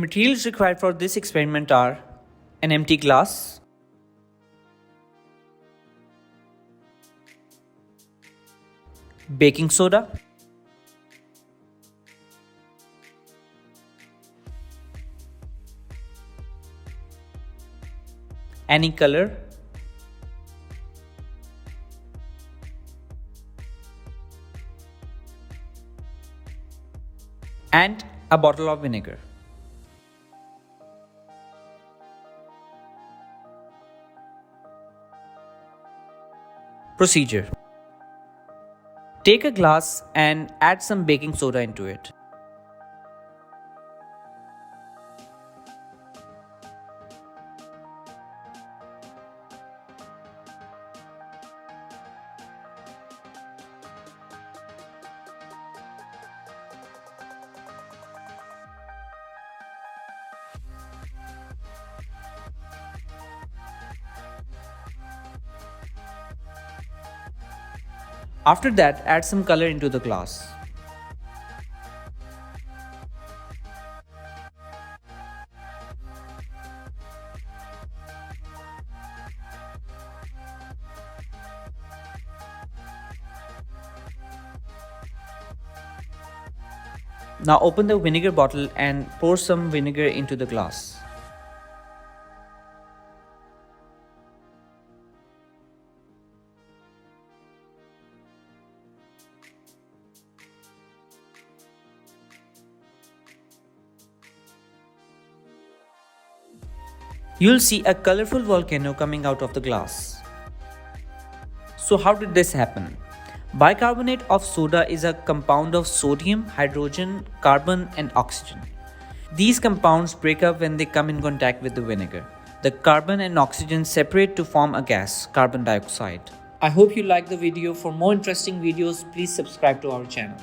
materials required for this experiment are an empty glass, baking soda, any color, and a bottle of vinegar. Procedure: take a glass and add some baking soda into it. After that, add some color into the glass. Now open the vinegar bottle and pour some vinegar into the glass. You'll see a colorful volcano coming out of the glass. So how did this happen? Bicarbonate of soda is a compound of sodium, hydrogen, carbon and oxygen. These compounds break up when they come in contact with the vinegar. The carbon and oxygen separate to form a gas, carbon dioxide. I hope you liked the video. For more interesting videos, please subscribe to our channel.